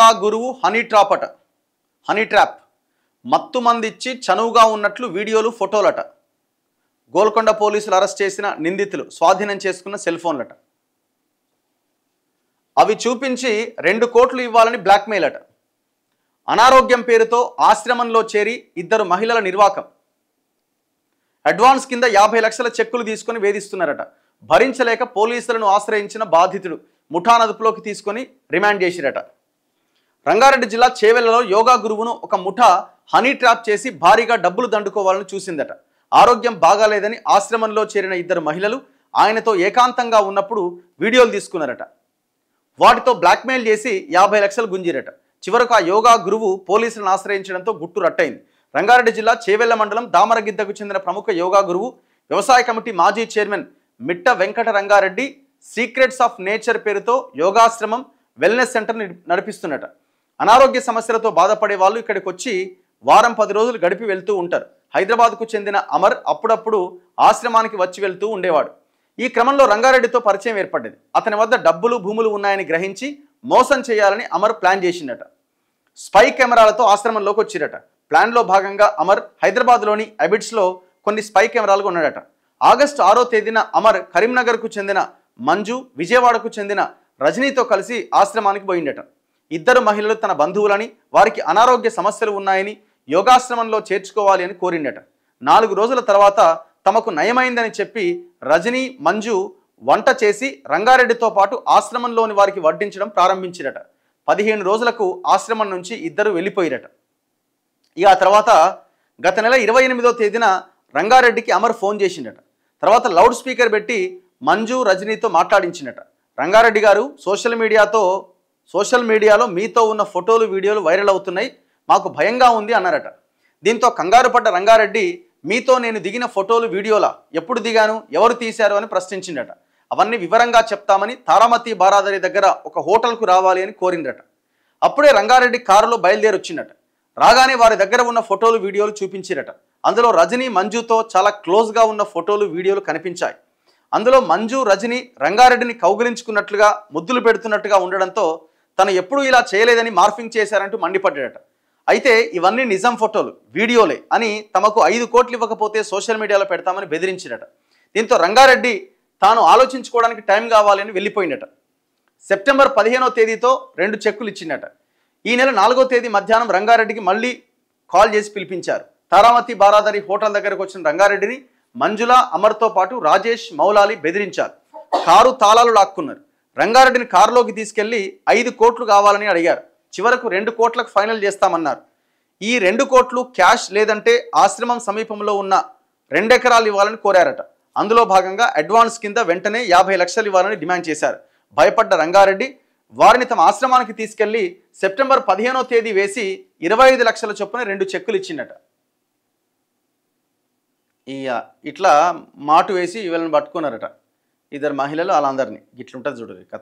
యోగా గురువు honey trap మత్తు మందిచ్చి చనువుగా ఉన్నట్లు వీడియోలు ఫోటోలట. గోల్కొండ పోలీసులు అరెస్ట్ చేసిన నిందితులు స్వాధీనం చేసుకున్న సెల్ ఫోన్లట. అవి చూపించి 2 కోట్లు ఇవ్వాలని బ్లాక్మెయిల్ అట. అనారోగ్యం పేరుతో ఆశ్రమంలో చేరి 2 మహిళల నిర్వాకం. అడ్వాన్స్ కింద 50 లక్షల చెక్కులు తీసుకొని వేధిస్తున్నారట. భరించలేక పోలీసులను ఆశ్రయించిన బాధితుడు ముఠా అదుపులోకి తీసుకొని రిమాండ్ చేసిరట. రంగారెడ్డి జిల్లా చేవెళ్లలో యోగా గురువును ఒక ముఠా హనీ ట్రాప్ చేసి భారీగా డబ్బులు దండుకోవాలని చూసిందట. ఆరోగ్యం బాగాలేదని ఆశ్రమంలో చేరిన 2 మహిళలు ఆయనతో ఏకాంతంగా ఉన్నప్పుడు వీడియోలు తీసుకున్నారట. వాటితో బ్లాక్మెయిల్ చేసి 50 లక్షలు గుంజిరట. చివరకు ఆ యోగా గురువు పోలీసులను ఆశ్రయించడంతో గుట్టు రట్టయింది. రంగారెడ్డి జిల్లా చేవెళ్ల మండలం దామరగిద్దకు చెందిన ప్రముఖ యోగా గురువు వ్యవసాయ కమిటీ మాజీ చైర్మన్ మిట్ట Venkata Rangareddy secrets of nature పేరుతో యోగాశ్రమం వెల్నెస్ సెంటర్ నడిపిస్తున్నట. అనారోగ్య సమస్యలతో బాధపడే వాళ్ళు ఇక్కడికి వచ్చి వారం 10 రోజులు గడిపి వెళ్తూ ఉంటారు. హైదరాబాద్కు చెందిన అమర్ అప్పుడప్పుడు ఆశ్రమానికి వచ్చి వెళ్తూ ఉండేవాడు. ఈ క్రమంలో రంగారెడ్డితో పరిచయం ఏర్పడ్డది. అతని వద్ద డబ్బులు భూములు ఉన్నాయని గ్రహించి మోసం చేయాలని అమర్ ప్లాన్ చేసిండట. స్పై కెమెరాలతో ఆశ్రమంలోకి వచ్చిరట. ప్లాన్లో భాగంగా అమర్ హైదరాబాద్లోని అబిడ్స్లో కొన్ని స్పై కెమెరాలు కొన్నాడట. ఆగస్టు 6వ తేదీన అమర్ కరీంనగర్కు చెందిన మంజు, విజయవాడకు చెందిన రజనీతో కలిసి ఆశ్రమానికి పోయిండట. 2 మహిళలు తన బంధువులని, వారికి అనారోగ్య సమస్యలు ఉన్నాయని యోగాశ్రమంలో చేర్చుకోవాలి అని కోరిండట. 4 రోజుల తర్వాత తమకు నయమైందని చెప్పి రజనీ, మంజు వంట చేసి రంగారెడ్డితో పాటు ఆశ్రమంలోని వారికి వడ్డించడం ప్రారంభించిరట. 15 రోజులకు ఆశ్రమం నుంచి 2 వెళ్ళిపోయిరట. ఇక ఆ తర్వాత గత నెల 28వ తేదీన రంగారెడ్డికి అమర్ ఫోన్ చేసిండట. తర్వాత లౌడ్ స్పీకర్ పెట్టి మంజు, రజనీతో మాట్లాడించినట. రంగారెడ్డి గారు సోషల్ మీడియాలో మీతో ఉన్న ఫోటోలు, వీడియోలు వైరల్ అవుతున్నాయి, మాకు భయంగా ఉంది అన్నారట. దీంతో కంగారు పడ్డ రంగారెడ్డి, మీతో నేను దిగిన ఫోటోలు, వీడియోలా, ఎప్పుడు దిగాను, ఎవరు తీశారు అని ప్రశ్నించిండట. అవన్నీ వివరంగా చెప్తామని తారామతి బారాదరి దగ్గర ఒక హోటల్కు రావాలి అని కోరిందట. అప్పుడే రంగారెడ్డి కారులో బయలుదేరి వచ్చిందట. రాగానే వారి దగ్గర ఉన్న ఫోటోలు, వీడియోలు చూపించిరట. అందులో రజనీ, మంజుతో చాలా క్లోజ్గా ఉన్న ఫోటోలు, వీడియోలు కనిపించాయి. అందులో మంజు, రజనీ రంగారెడ్డిని కౌగిలించుకున్నట్లుగా, ముద్దులు పెడుతున్నట్టుగా ఉండడంతో తను ఎప్పుడూ ఇలా చేయలేదని మార్ఫింగ్ చేశారంటూ మండిపడ్డాడట. అయితే ఇవన్నీ నిజం ఫోటోలు, వీడియోలే అని తమకు 5 కోట్లు ఇవ్వకపోతే సోషల్ మీడియాలో పెడతామని బెదిరించినట. దీంతో రంగారెడ్డి తాను ఆలోచించుకోవడానికి టైం కావాలని వెళ్ళిపోయిందట. సెప్టెంబర్ 15వ తేదీతో 2 చెక్కులు ఇచ్చిందట. ఈ నెల 4వ తేదీ మధ్యాహ్నం రంగారెడ్డికి మళ్ళీ కాల్ చేసి పిలిపించారు. తారామతి బారాదరి హోటల్ దగ్గరకు వచ్చిన రంగారెడ్డిని మంజుల, అమర్తో పాటు రాజేష్, మౌలాలి బెదిరించారు. కారు తాళాలు లాక్కున్నారు. రంగారెడ్డిని కారులోకి తీసుకెళ్లి 5 కోట్లు కావాలని అడిగారు. చివరకు 2 కోట్లకు ఫైనల్ చేస్తామన్నారు. ఈ 2 కోట్లు క్యాష్ లేదంటే ఆశ్రమం సమీపంలో ఉన్న 2 ఎకరాలు ఇవ్వాలని కోరారట. అందులో భాగంగా అడ్వాన్స్ కింద వెంటనే 50 లక్షలు ఇవ్వాలని డిమాండ్ చేశారు. భయపడ్డ రంగారెడ్డి వారిని తమ ఆశ్రమానికి తీసుకెళ్లి సెప్టెంబర్ 15వ తేదీ వేసి 25 లక్షల చొప్పున 2 చెక్కులు ఇచ్చిందట. ఇట్లా మాటు వేసి వీళ్ళని పట్టుకున్నారట. 2 మహిళలు వాళ్ళందరినీ. ఇట్లుంటుంది చూడు కథ.